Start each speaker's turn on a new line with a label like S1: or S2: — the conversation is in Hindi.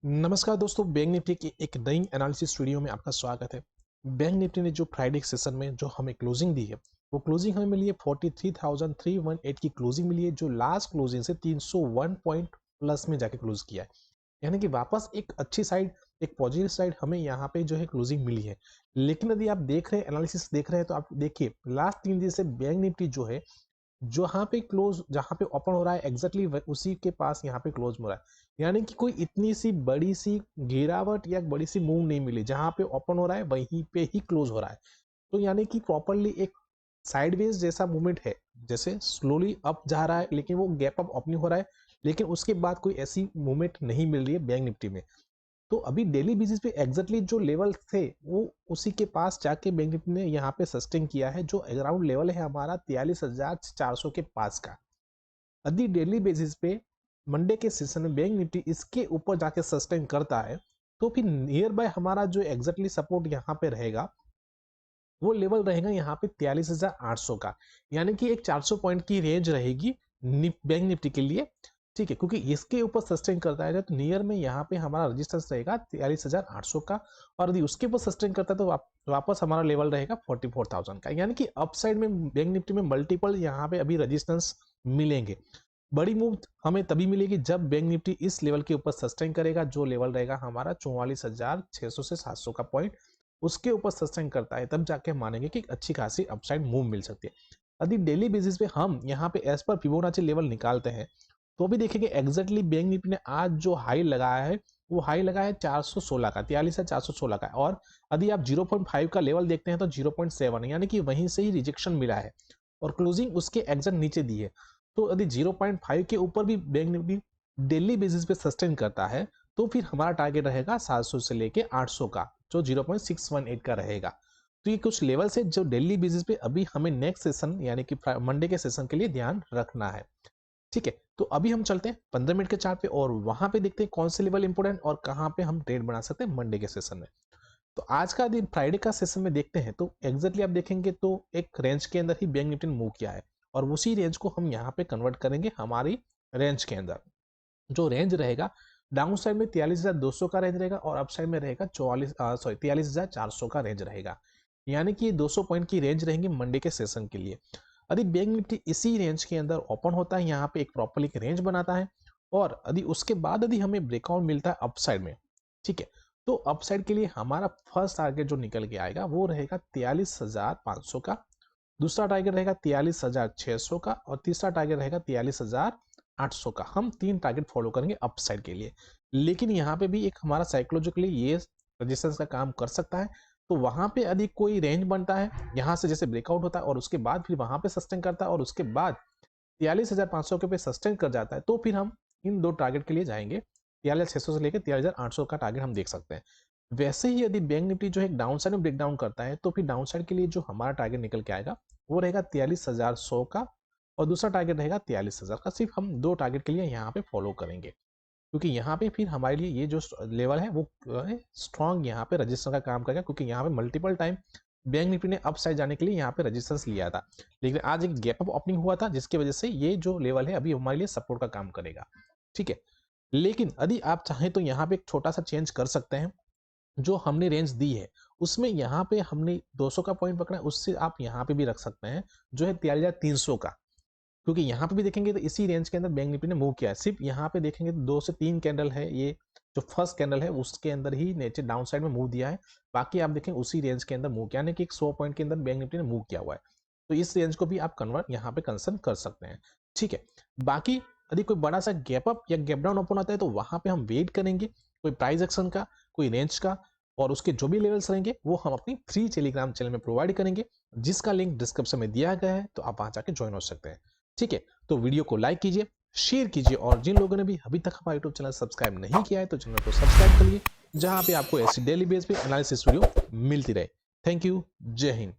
S1: नमस्कार दोस्तों, बैंक निफ्टी की एक नई एनालिसिस वीडियो में आपका स्वागत है। बैंक निफ्टी ने जो फ्राइडे के सेशन में जो हमें क्लोजिंग दी है, वो क्लोजिंग हमें मिली है 43,318 की क्लोजिंग मिली है, जो लास्ट क्लोजिंग से 301 पॉइंट प्लस में जाके क्लोज किया है। यानी कि वापस एक अच्छी साइड, एक पॉजिटिव साइड हमें यहाँ पे जो है क्लोजिंग मिली है। लेकिन यदि आप देख रहे हैं, एनालिसिस देख रहे हैं, तो आप देखिए लास्ट 3 दिन से बैंक निफ्टी जो है, जहाँ पे क्लोज, जहाँ पे ओपन हो रहा है एग्जैक्टली उसी के पास यहाँ पे क्लोज हो रहा है। यानी कि कोई इतनी सी बड़ी सी गिरावट या बड़ी सी मूव नहीं मिली, जहाँ पे ओपन हो रहा है वहीं पे ही क्लोज हो रहा है। तो यानी कि प्रॉपरली एक साइडवेज जैसा मूवमेंट है, जैसे स्लोली अप जा रहा है लेकिन वो गैप अप ओपनिंग हो रहा है, लेकिन उसके बाद कोई ऐसी मूवमेंट नहीं मिल रही है बैंक निफ्टी में। तो अभी डेली बेसिस पे एग्जैक्टली जो लेवल थे वो उसी के पास जाके बैंक निफ्टी ने यहाँ पे सस्टेन किया है, जो अराउंड लेवल है हमारा 43,400 के पास का। यदि डेली बेसिस पे मंडे के सेशन में बैंक निफ्टी इसके ऊपर जाके सस्टेन करता है, तो फिर नियर बाय हमारा जो एग्जैक्टली सपोर्ट यहाँ पे रहेगा, वो लेवल रहेगा यहाँ पे 43,800 का। यानी कि एक 400 पॉइंट की रेंज रहेगी बैंक निफ्टी के लिए। ठीक है, क्योंकि इसके ऊपर सस्टेन करता है तो नियर में यहाँ पे हमारा रजिस्टेंस रहेगा 43,800 का, और यदि उसके ऊपर सस्टेन करता है तो वापस हमारा लेवल रहेगा 44,000 का। यानी कि अपसाइड में बैंक निफ्टी में मल्टीपल यहाँ पे अभी रजिस्टेंस मिलेंगे। बड़ी मूव हमें तभी मिलेगी जब बैंक निफ्टी इस लेवल के ऊपर सस्टेन करेगा, जो लेवल रहेगा हमारा 44,600 से 700 का पॉइंट। उसके ऊपर सस्टेन करता है तब जाके मानेंगे कि अच्छी खासी अपसाइड मूव मिल सकती है। यदि डेली बेसिस पे हम यहाँ पे एज पर फिबोनाची लेवल निकालते हैं, तो भी देखेंगे एग्जैक्टली बैंक निफ्टी ने आज जो हाई लगाया है, वो हाई लगाया है 416 का, 43,416 का। और यदि आप 0.5 का लेवल देखते हैं तो 0.7 है, यानी कि वहीं से ही रिजेक्शन मिला है और क्लोजिंग उसके एग्जैक्ट नीचे दी है। तो यदि 0.5 के ऊपर भी बैंक निफ्टी डेली बेसिस पे सस्टेन करता है, तो फिर हमारा टारगेट रहेगा 700 से लेके 800 का, जो 0.618 का रहेगा। तो ये कुछ लेवल्स है जो डेली बेसिस पे अभी हमें नेक्स्ट सेशन यानी कि मंडे के सेशन के लिए ध्यान रखना है। ठीक है, तो अभी हम चलते हैं 15 मिनट के चार्ट पे और वहां पे देखते हैं कौन से लेवल इंपोर्टेंट और कहां पे हम ट्रेड बना सकते हैं मंडे के सेशन में। तो आज का दिन फ्राइडे का सेशन में देखते हैं, तो एग्जैक्टली आप देखेंगे तो एक रेंज के अंदर ही बैंक निफ्टी ने मूव किया है, और उसी रेंज को हम यहाँ पे कन्वर्ट करेंगे हमारी रेंज के अंदर। जो रेंज रहेगा डाउन साइड में 43,200 का रेंज रहेगा और अप साइड में रहेगा 43,400 का रेंज रहेगा। यानी कि 200 पॉइंट की रेंज रहेंगे मंडे के सेशन के लिए। यदि बैंक निफ्टी इसी रेंज के अंदर ओपन होता है, यहाँ पे एक प्रॉपरली रेंज बनाता है, और यदि उसके बाद यदि हमें ब्रेकआउट मिलता है अपसाइड में, ठीक है, तो अपसाइड के लिए हमारा फर्स्ट टारगेट जो निकल के आएगा वो रहेगा 43,500 का, दूसरा टारगेट रहेगा 43,600 का, और तीसरा टारगेट रहेगा 43,800 का। हम 3 टारगेट फॉलो करेंगे अपसाइड के लिए। लेकिन यहाँ पे भी एक हमारा साइकोलॉजिकली ये रजिस्टेंस का काम कर सकता है। तो वहां पे यदि कोई रेंज बनता है, यहाँ से जैसे ब्रेकआउट होता है और उसके बाद फिर वहां पे सस्टेन करता है और उसके बाद 43,500 के पे सस्टेन कर जाता है, तो फिर हम इन 2 टारगेट के लिए जाएंगे। 43,600 से लेकर 43,800 का टारगेट हम देख सकते हैं। वैसे ही यदि बैंक निफ्टी जो है डाउन साइड में ब्रेकडाउन करता है, तो फिर डाउन साइड के लिए जो हमारा टारगेट निकल के आएगा वो रहेगा 43,100 का, और दूसरा टारगेट रहेगा 43,000 का। सिर्फ हम 2 टारगेट के लिए यहाँ पे फॉलो करेंगे, क्योंकि यहाँ पे फिर हमारे लिए ये जो लेवल है वो स्ट्रॉन्ग यहाँ पे रजिस्टर का काम करेगा, क्योंकि यहाँ पे मल्टीपल टाइम बैंक निफ्टी ने अप साइड जाने के लिए यहाँ पे रजिस्टेंस लिया था, लेकिन आज एक गैप अप ओपनिंग हुआ था, जिसकी वजह से ये जो लेवल है अभी हमारे लिए सपोर्ट का काम करेगा। ठीक है, लेकिन यदि आप चाहें तो यहाँ पे एक छोटा सा चेंज कर सकते हैं। जो हमने रेंज दी है उसमें यहाँ पे हमने 200 का पॉइंट पकड़ा है, उससे आप यहाँ पे भी रख सकते हैं, जो है 43,300 का। क्योंकि यहाँ पे भी देखेंगे तो इसी रेंज के अंदर बैंक निफ्टी ने मूव किया है। सिर्फ यहाँ पे देखेंगे तो 2 से 3 कैंडल है, ये जो फर्स्ट कैंडल है उसके अंदर ही नीचे डाउन साइड में मूव दिया है। बाकी आप देखें उसी रेंज के अंदर मूव किया, यानी कि 100 पॉइंट के अंदर बैंक निफ्टी ने मूव किया हुआ है। तो इस रेंज को भी आप कन्वर्ट यहाँ पे कंसर्न कर सकते हैं। ठीक है, बाकी यदि कोई बड़ा सा गैप अप या गैप डाउन ओपन आता है, तो वहां पे हम वेट करेंगे कोई प्राइस एक्शन का, कोई रेंज का, और उसके जो भी लेवल्स रहेंगे वो हम अपनी फ्री टेलीग्राम चैनल में प्रोवाइड करेंगे, जिसका लिंक डिस्क्रिप्शन में दिया गया है, तो आप वहां जाके ज्वाइन हो सकते हैं। ठीक है, तो वीडियो को लाइक कीजिए, शेयर कीजिए, और जिन लोगों ने भी अभी तक हमारा यूट्यूब चैनल सब्सक्राइब नहीं किया है तो चैनल को सब्सक्राइब करिए, जहां पे आपको ऐसी डेली बेस पे एनालिसिस वीडियो मिलती रहे। थैंक यू, जय हिंद।